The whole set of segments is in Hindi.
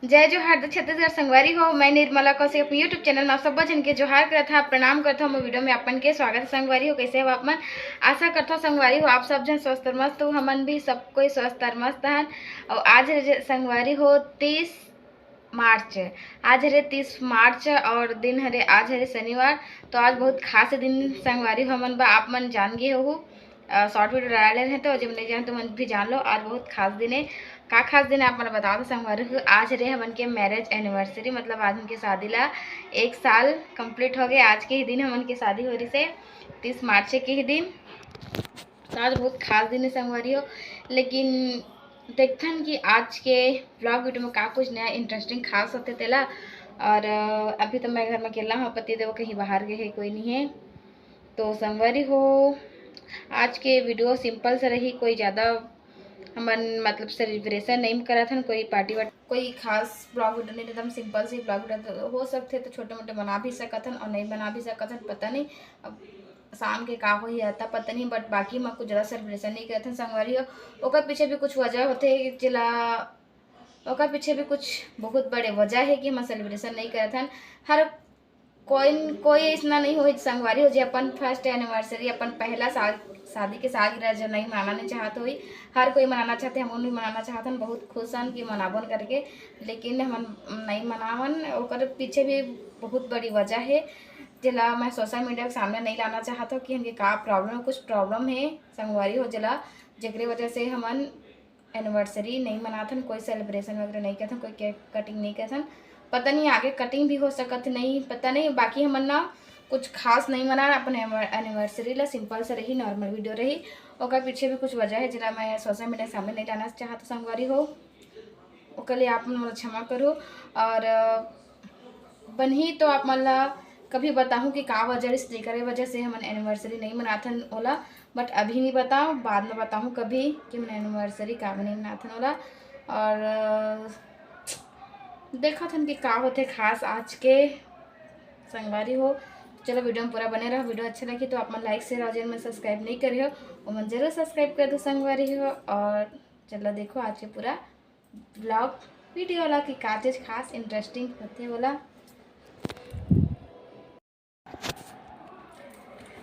जय जोहार छत्तीसगढ़ संगवारी हो। मैं निर्मला कौशिक अपने यूट्यूब चैनल में सब जन के जोहार करता था, प्रणाम करता हूँ। वीडियो में अपन के स्वागत है। संगवारी हो कैसे हो आप मन? आशा करता हूँ संगवारी हो आप सब जन स्वस्थ और मस्त हो। हमन भी सब कोई स्वस्थ और मस्त हैं। और आज संगवारी हो 30 मार्च। आज हरे 30 मार्च और दिन हरे आज हरे शनिवार। तो आज बहुत खास दिन संगवारी हो हमन बा आप मन जान गए हो। शॉर्ट वीडियो डाले रहे तो जब नहीं जान तो मन भी जान लो। आज बहुत खास दिन है। का खास दिन आप मन बता दो संगवारी हो। आज रे हमन के मैरिज एनिवर्सरी, मतलब आज उनके शादी ला 1 साल कंप्लीट हो गए। आज के ही दिन हमन की शादी हो रही से 30 मार्च के ही दिन। तो आज बहुत खास दिन है संगवारी हो। लेकिन देखथन कि आज के ब्लॉग वीडियो में का कुछ नया इंटरेस्टिंग खास होते तेला। और अभी तो मैं घर में अकेला हूँ, पति देव कहीं बाहर गए है, कोई नहीं है। तो संगवारी हो आज के वीडियो सिंपल से रही, कोई ज़्यादा हमन मतलब सेलिब्रेशन नहीं करा था, कोई पार्टी वार्टी कोई खास ब्लॉग वीडियो नहीं, एकदम सिंपल से ब्लॉग वीडियो हो सकते तो छोटे मोटे बना भी सकथन और नहीं बना भी सकथन, पता नहीं अब शाम के का हो ही आता पता नहीं। बट बाकी मैं कुछ ज़्यादा सेलिब्रेशन नहीं करथन संगवारी हो। ओकर पीछे भी कुछ वजह होते जिला ओकर पीछे भी कुछ बहुत बड़े वजह है कि हम सेलिब्रेशन नहीं करथन। हर कोई ऐसा नहीं हो संगवारी हो जो अपन फर्स्ट एनिवर्सरी अपन पहला साल शादी के सालगिरह जो नहीं मनाना चाहते हुई। हर कोई मनाना चाहते, हम भी मनाना चाहते हैं, बहुत खुश हैं कि मनावन करके। लेकिन हम नहीं मनावन, ओकर पीछे भी बहुत बड़ी वजह है जिला मैं सोशल मीडिया के सामने नहीं लाना चाहता कि हमके का प्रॉब्लम है। कुछ प्रॉब्लम है संगवारी हो जिला जेकरे वजह से हमन एनिवर्सरी नहीं मनाथन, कोई सेलिब्रेशन वगैरह नहीं करथन, कोई केक कटिंग नहीं करथन। पता नहीं आगे कटिंग भी हो सकत नहीं, पता नहीं। बाकी हमन ना कुछ खास नहीं मना अपन एनिवर्सरी ला सिंपल से रही, नॉर्मल वीडियो रही। ओकर पीछे भी कुछ वजह है जिला मैं सोशल मीडिया के सामने नहीं लाना चाहता संगवारी हो। ओकर लिए आप मन क्षमा करो। और बनी तो आप मन ला कभी बताऊँ कि का वजह स्पीकर वजह से हम एनिवर्सरी नहीं मनाथन ओला। बट अभी नहीं बताऊँ, बाद में बताऊँ कभी कि मैं एनिवर्सरी का नहीं मनाथन ओला। और देखा थन कि का होते खास आज के संगवारी हो। चलो वीडियो में पूरा बने रहो। वीडियो अच्छा लगी तो आप मन लाइक शेयर और चैनल में सब्सक्राइब नहीं करी हो वो मन जरूर सब्सक्राइब कर दो संगवारी हो। और चलो देखो आज के पूरा ब्लॉग वीडियो वाला कि का चीज खास इंटरेस्टिंग होते वाला।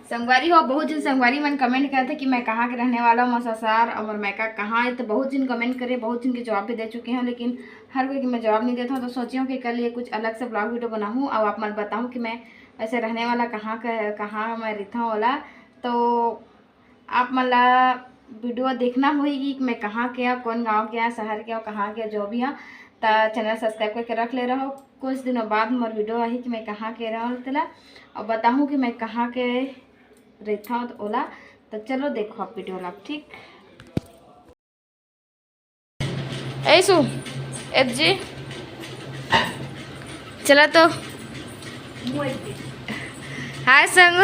संगवारी हो बहुत जन संगवारी मन कमेंट करते कि मैं कहाँ के रहने वाला हूँ, ससुराल और मैं का कहाँ है। तो बहुत जन कमेंट करे, बहुत जन के जवाब भी दे चुके हैं, लेकिन हर कोई की मैं जवाब नहीं देता हूँ। तो सोची हूँ कि कल ये कुछ अलग से ब्लॉग वीडियो बनाऊँ और आप मन बताऊँ कि मैं ऐसे रहने वाला कहाँ मैं रहता हूँ वाला। तो आप मन ला वीडियो देखना होगी कि मैं कहाँ के कौन गाँव के शहर के कहाँ के जो भी है। तो चैनल सब्सक्राइब करके रख ले रहो। कुछ दिनों बाद मोर वीडियो आई कि मैं कहाँ के रहा तेला और बताऊँ कि मैं कहाँ के रहता हूँ तो ओला। तो चलो देखो आप वीडियो ला, ठीक ऐसु एफ जी चला तो हाय संग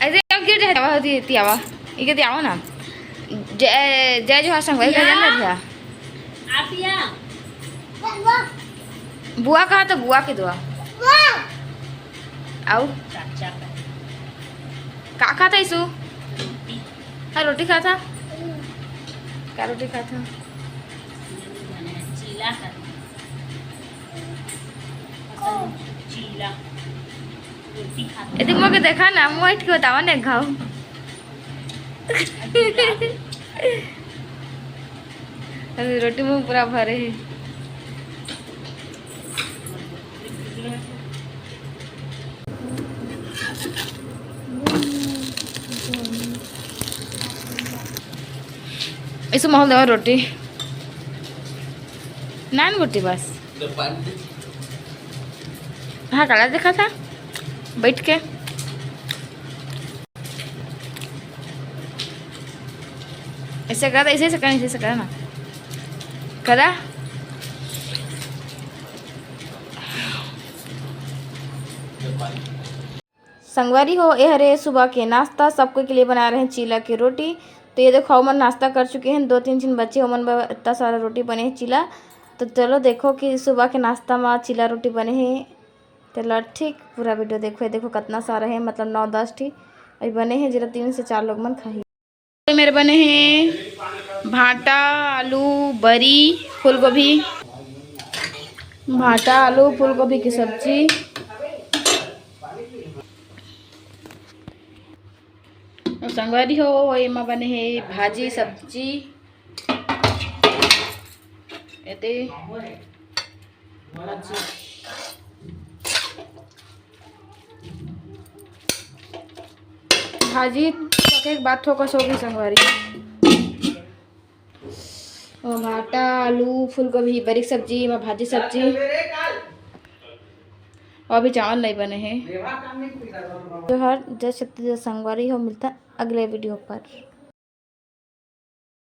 ऐसे क्यों जावा होती आवा इके दियाओ ना जय जय जोहार संग भाई जान रहा आपिया बुआ कहा तो बुआ के दुआ आओ चाचा का खाता इसु हाँ रोटी खाता क्या रोटी खाता चीला का चीला रोटी खाता यदि मुझे देखा ना मुँह के बताओ ना खाओ रोटी मुँह पूरा भरे है। इस महल देवा रोटी नान रोटी बस। हाँ काला देखा था बैठ के ऐसे करा, ऐसे करा, ऐसे करा ना करा। संगवारी हो ये हरे सुबह के नाश्ता सबको के लिए बना रहे हैं चीला की रोटी। तो ये देखो हमन नाश्ता कर चुके हैं, 2-3 जन बच्चे हमन इतना सारा रोटी बने हैं चीला। तो चलो देखो कि सुबह के नाश्ता में चीला रोटी बने हैं। चलो ठीक पूरा वीडियो देखो, ये देखो कितना सारा है, मतलब 9-10 ठी अभी बने हैं, जरा 3 से 4 लोग मन खाई। मेरे बने हैं भाटा आलू बरी फूल गोभी, भाटा आलू फूल गोभी की सब्जी, और संगवारी हो एमा बने हैं भाजी सब्जी एते भाजी भाजी पके के बाद फोकस होगी संगवारी, और भाटा आलू फूल गोभी बरी सब्जी में भाजी सब्जी, और अभी चावल नहीं बने हैं। जो हर जैसे संगवारी हो मिलता अगले वीडियो पर।